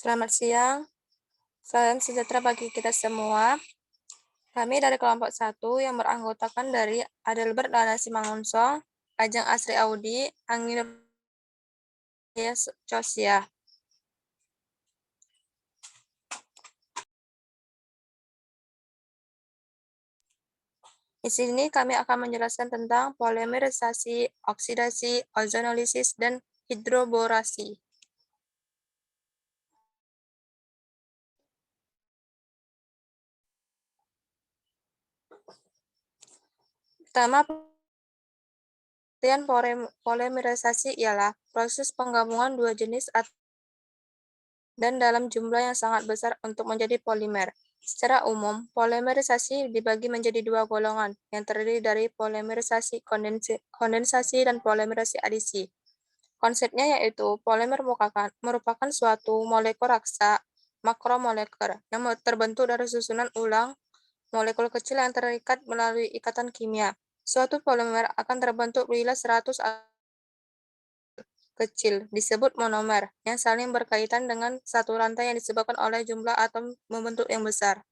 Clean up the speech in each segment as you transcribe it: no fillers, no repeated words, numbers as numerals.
Selamat siang, salam sejahtera bagi kita semua. Kami dari kelompok 1 yang beranggotakan dari Adelbert Lana Simangunso, Ajeng Asri Audi, Angin Cosia. Di sini kami akan menjelaskan tentang polimerisasi, oksidasi, ozonolisis, dan hidroborasi. Pertama, pengertian polimerisasi ialah proses penggabungan dua jenis dan dalam jumlah yang sangat besar untuk menjadi polimer. Secara umum, polimerisasi dibagi menjadi dua golongan, yang terdiri dari polimerisasi kondensasi dan polimerisasi adisi. Konsepnya yaitu polimer merupakan suatu molekul raksa makromolekuler yang terbentuk dari susunan ulang molekul kecil yang terikat melalui ikatan kimia. Suatu polimer akan terbentuk bila 100 kecil disebut monomer yang saling berkaitan dengan satu rantai yang disebabkan oleh jumlah atom membentuk yang besar.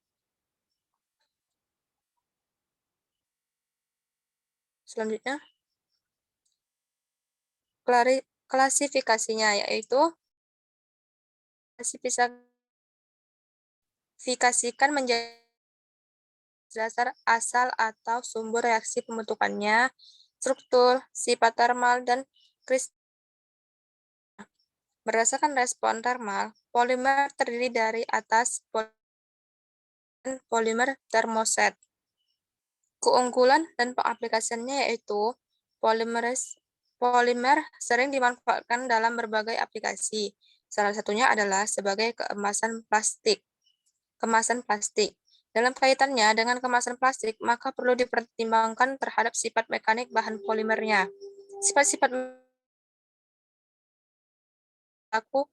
Selanjutnya, klasifikasinya yaitu klasifikasikan menjadi dasar asal atau sumber reaksi pembentukannya, struktur, sifat termal, dan kristal. Berdasarkan respon termal, polimer terdiri dari atas polimer termoset. Keunggulan dan pengaplikasiannya yaitu polimer sering dimanfaatkan dalam berbagai aplikasi. Salah satunya adalah sebagai kemasan plastik. Dalam kaitannya dengan kemasan plastik, maka perlu dipertimbangkan terhadap sifat mekanik bahan polimernya. Sifat-sifat aku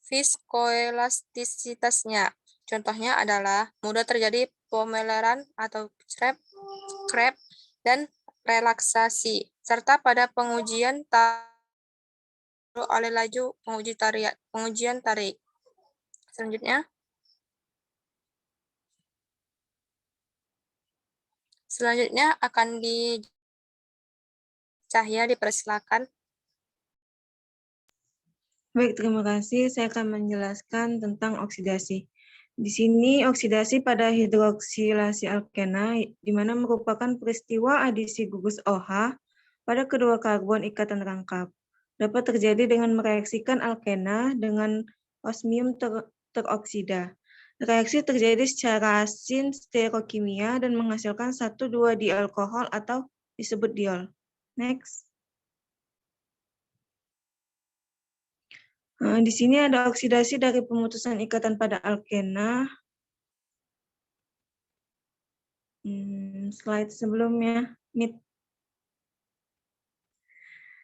viskoelastisitasnya. Contohnya adalah mudah terjadi pemeleran atau krep dan relaksasi, serta pada pengujian oleh laju pengujian tarik. Selanjutnya akan Cahya dipersilakan. Baik, terima kasih. Saya akan menjelaskan tentang oksidasi. Di sini oksidasi pada hidroksilasi alkena, di mana merupakan peristiwa adisi gugus OH pada kedua karbon ikatan rangkap. Dapat terjadi dengan mereaksikan alkena dengan osmium teroksida. Reaksi terjadi secara asin stereokimia dan menghasilkan 1,2 dialkohol atau disebut diol. Next. Di sini ada oksidasi dari pemutusan ikatan pada alkena. Slide sebelumnya,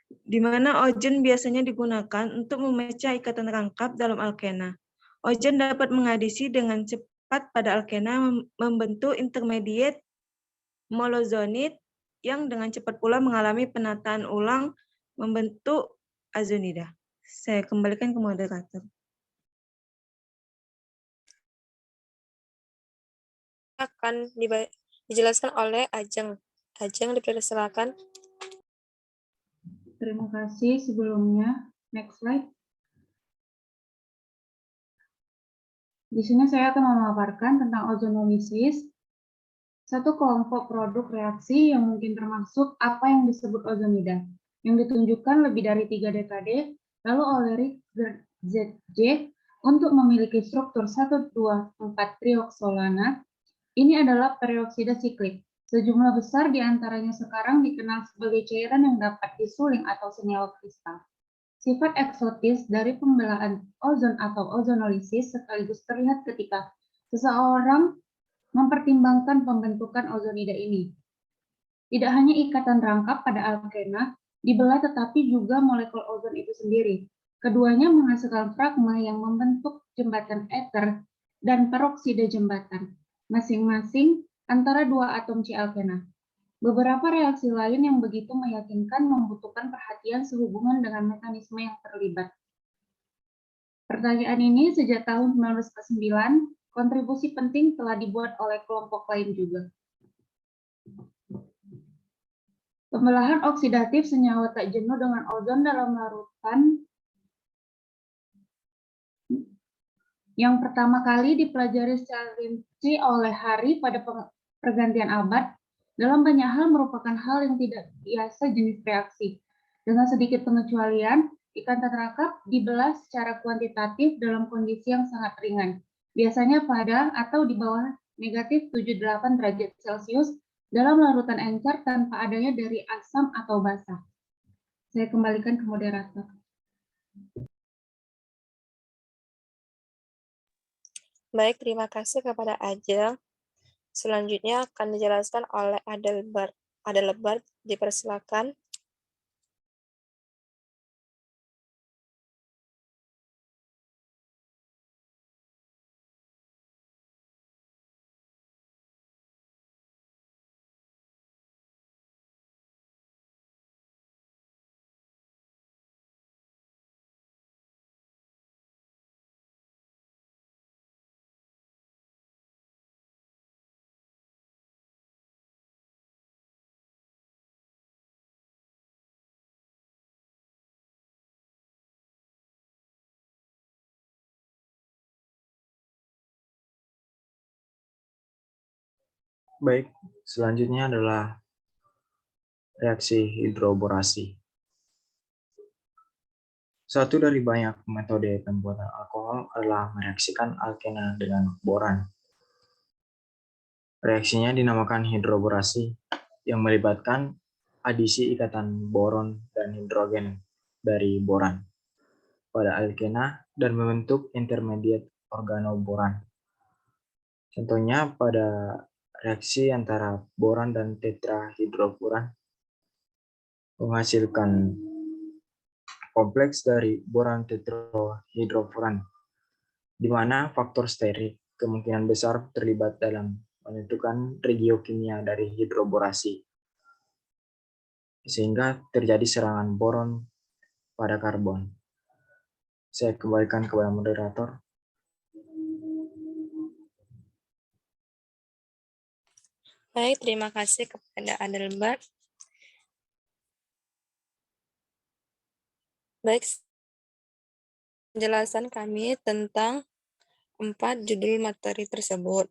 di mana ojen biasanya digunakan untuk memecah ikatan rangkap dalam alkena. Ojen dapat mengadisi dengan cepat pada alkena membentuk intermediate molozonid yang dengan cepat pula mengalami penataan ulang membentuk azonida. Saya kembalikan ke moderator. Akan dijelaskan oleh Ajeng. Ajeng dipersilakan. Terima kasih sebelumnya. Next slide. Di sini saya akan memaparkan tentang ozonolisis, satu kelompok produk reaksi yang mungkin termasuk apa yang disebut ozonida, yang ditunjukkan lebih dari 3 dekade lalu oleh Rick ZJ untuk memiliki struktur 1,2,4-trioksolana. Ini adalah peroksida siklik. Sejumlah besar di antaranya sekarang dikenal sebagai cairan yang dapat disuling atau senyawa kristal. Sifat eksotis dari pembelaan ozon atau ozonolisis sekaligus terlihat ketika seseorang mempertimbangkan pembentukan ozonida ini. Tidak hanya ikatan rangkap pada alkena dibelah tetapi juga molekul ozon itu sendiri. Keduanya menghasilkan fragma yang membentuk jembatan ether dan peroksida jembatan, masing-masing antara dua atom C alkena. Beberapa reaksi lain yang begitu meyakinkan membutuhkan perhatian sehubungan dengan mekanisme yang terlibat. Pertanyaan ini sejak tahun 1949, kontribusi penting telah dibuat oleh kelompok lain juga. Pembelahan oksidatif senyawa tak jenuh dengan ozon dalam larutan yang pertama kali dipelajari secara rinci oleh Hari pada pergantian abad, dalam banyak hal merupakan hal yang tidak biasa jenis reaksi. Dengan sedikit pengecualian, ikan tetrakap dibelah secara kuantitatif dalam kondisi yang sangat ringan, biasanya pada atau di bawah negatif 78 derajat Celcius dalam larutan encer tanpa adanya dari asam atau basa. Saya kembalikan ke moderator. Baik, terima kasih kepada Ajeng. Selanjutnya akan dijelaskan oleh Adelbert. Adelbert, dipersilakan. Baik, selanjutnya adalah reaksi hidroborasi. Satu dari banyak metode pembuatan alkohol adalah mereaksikan alkena dengan boran. Reaksinya dinamakan hidroborasi yang melibatkan adisi ikatan boron dan hidrogen dari boran pada alkena dan membentuk intermediate organoboran. Contohnya pada reaksi antara boran dan tetrahidrofuran menghasilkan kompleks dari boran tetrahidrofuran, di mana faktor sterik kemungkinan besar terlibat dalam menentukan regiokimia dari hidroborasi, sehingga terjadi serangan boron pada karbon. Saya kembalikan kepada moderator. Baik, terima kasih kepada Adelbert. Baik, penjelasan kami tentang 4 judul materi tersebut.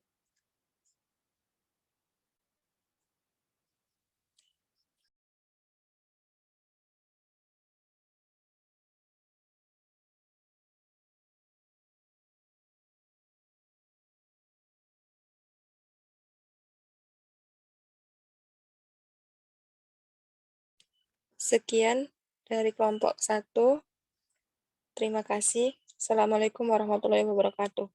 Sekian dari kelompok 1. Terima kasih. Assalamualaikum warahmatullahi wabarakatuh.